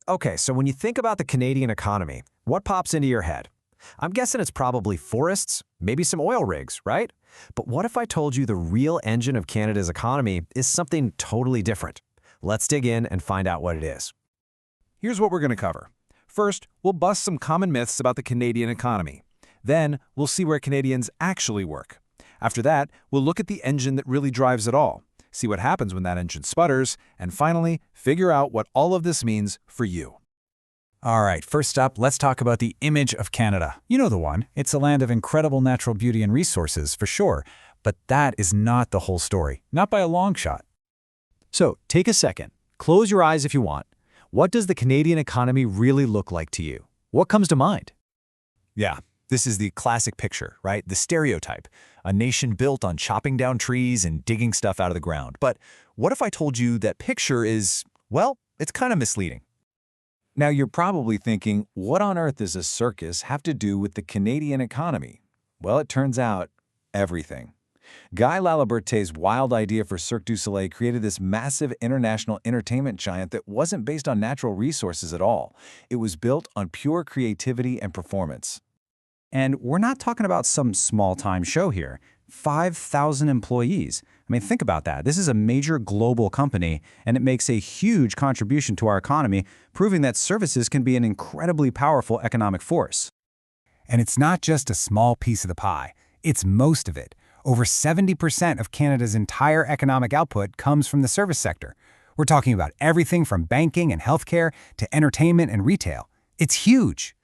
Okay, so when you think about the Canadian economy, what pops into your head? I'm guessing it's probably forests, maybe some oil rigs, right? But what if I told you the real engine of Canada's economy is something totally different? Let's dig in and find out what it is. Here's what we're going to cover. First, we'll bust some common myths about the Canadian economy. Then, we'll see where Canadians actually work. After that, we'll look at the engine that really drives it all, see what happens when that engine sputters, and finally, figure out what all of this means for you. All right, first up, let's talk about the image of Canada. You know the one. It's a land of incredible natural beauty and resources, for sure. But that is not the whole story, not by a long shot. So take a second. Close your eyes if you want. What does the Canadian economy really look like to you? What comes to mind? Yeah, this is the classic picture, right? The stereotype. A nation built on chopping down trees and digging stuff out of the ground. But what if I told you that picture is, well, it's kind of misleading. Now, you're probably thinking, what on earth does a circus have to do with the Canadian economy? Well, it turns out, everything. Guy Laliberté's wild idea for Cirque du Soleil created this massive international entertainment giant that wasn't based on natural resources at all. It was built on pure creativity and performance. And we're not talking about some small-time show here. 5,000 employees. I mean, think about that. This is a major global company, and it makes a huge contribution to our economy, proving that services can be an incredibly powerful economic force. And it's not just a small piece of the pie. It's most of it. Over 70% of Canada's entire economic output comes from the service sector. We're talking about everything from banking and healthcare to entertainment and retail. It's huge.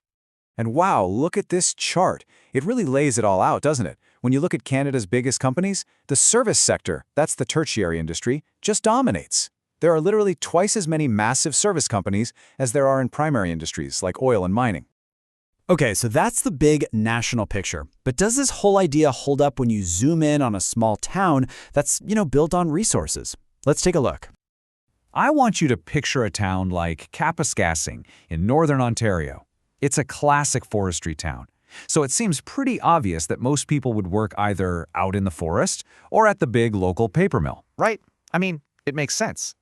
And wow, look at this chart. It really lays it all out, doesn't it? When you look at Canada's biggest companies, the service sector, that's the tertiary industry, just dominates. There are literally twice as many massive service companies as there are in primary industries like oil and mining. Okay, so that's the big national picture. But does this whole idea hold up when you zoom in on a small town that's, built on resources? Let's take a look. I want you to picture a town like Kapuskasing in northern Ontario. It's a classic forestry town. So it seems pretty obvious that most people would work either out in the forest or at the big local paper mill, right? I mean, it makes sense.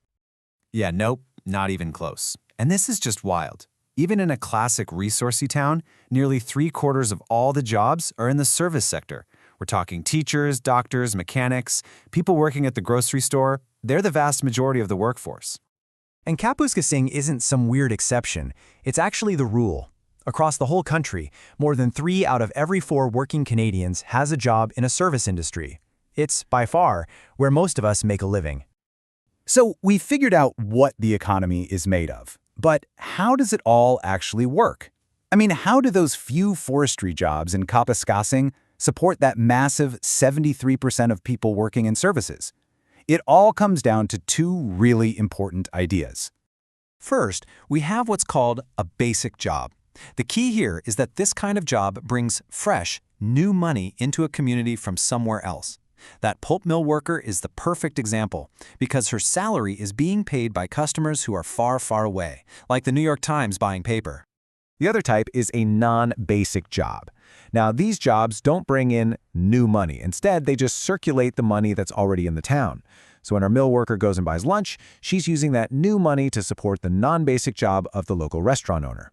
Yeah, nope, not even close. And this is just wild. Even in a classic resourcey town, nearly 3/4 of all the jobs are in the service sector. We're talking teachers, doctors, mechanics, people working at the grocery store. They're the vast majority of the workforce. And Kapuskasing isn't some weird exception. It's actually the rule. Across the whole country, more than 3 out of every 4 working Canadians has a job in a service industry. It's, by far, where most of us make a living. So we figured out what the economy is made of. But how does it all actually work? I mean, how do those few forestry jobs in Kapuskasing support that massive 73% of people working in services? It all comes down to 2 really important ideas. First, we have what's called a basic job. The key here is that this kind of job brings fresh, new money into a community from somewhere else. That pulp mill worker is the perfect example because her salary is being paid by customers who are far, far away, like the New York Times buying paper. The other type is a non-basic job. Now, these jobs don't bring in new money. Instead, they just circulate the money that's already in the town. So when our mill worker goes and buys lunch, she's using that new money to support the non-basic job of the local restaurant owner.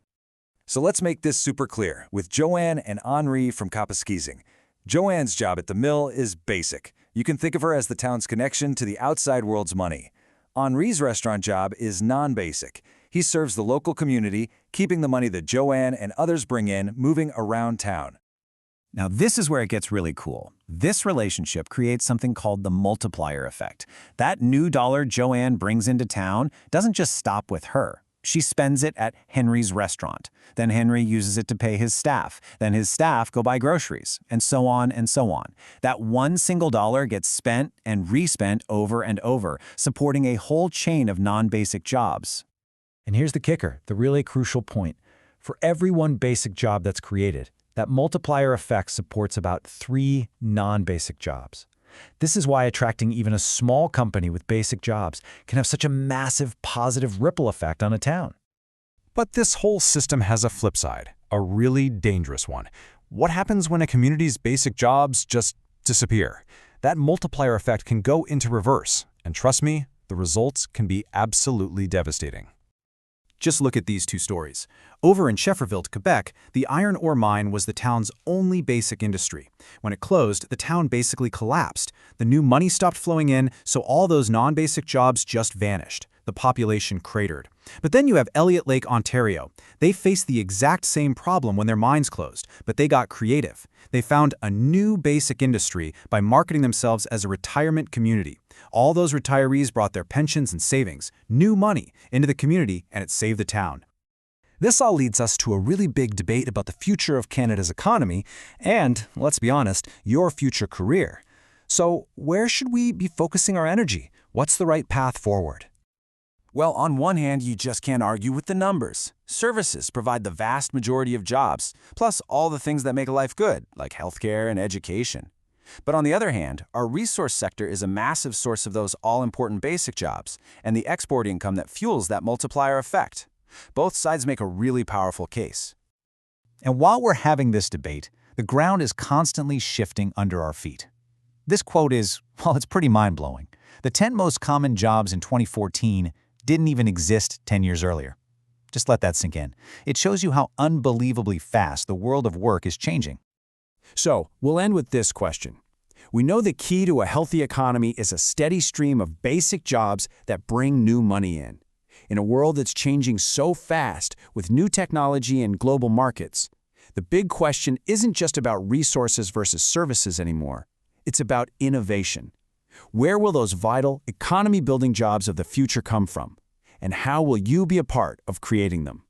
So let's make this super clear with Joanne and Henri from Kapuskasing. Joanne's job at the mill is basic. You can think of her as the town's connection to the outside world's money. Henri's restaurant job is non-basic. He serves the local community, keeping the money that Joanne and others bring in moving around town. Now, this is where it gets really cool. This relationship creates something called the multiplier effect. That new dollar Joanne brings into town doesn't just stop with her. She spends it at Henry's restaurant. Then Henry uses it to pay his staff. Then his staff go buy groceries, and so on and so on. That one single dollar gets spent and respent over and over, supporting a whole chain of non-basic jobs. And here's the kicker, the really crucial point. For every one basic job that's created, that multiplier effect supports about 3 non-basic jobs. This is why attracting even a small company with basic jobs can have such a massive positive ripple effect on a town. But this whole system has a flip side, a really dangerous one. What happens when a community's basic jobs just disappear? That multiplier effect can go into reverse, and trust me, the results can be absolutely devastating. Just look at these two stories. Over in Schefferville, Quebec, the iron ore mine was the town's only basic industry. When it closed, the town basically collapsed. The new money stopped flowing in, so all those non-basic jobs just vanished. The population cratered. But then you have Elliott Lake, Ontario. They faced the exact same problem when their mines closed, but they got creative. They found a new basic industry by marketing themselves as a retirement community. All those retirees brought their pensions and savings, new money, into the community, and it saved the town. This all leads us to a really big debate about the future of Canada's economy and, let's be honest, your future career. So, where should we be focusing our energy? What's the right path forward? Well, on one hand, you just can't argue with the numbers. Services provide the vast majority of jobs, plus all the things that make life good, like healthcare and education. But on the other hand, our resource sector is a massive source of those all-important basic jobs, and the export income that fuels that multiplier effect. Both sides make a really powerful case. And while we're having this debate, the ground is constantly shifting under our feet. This quote is, well, it's pretty mind-blowing. The 10 most common jobs in 2014 didn't even exist 10 years earlier. Just let that sink in. It shows you how unbelievably fast the world of work is changing. So, we'll end with this question. We know the key to a healthy economy is a steady stream of basic jobs that bring new money in. In a world that's changing so fast with new technology and global markets, the big question isn't just about resources versus services anymore. It's about innovation. Where will those vital, economy-building jobs of the future come from? And how will you be a part of creating them?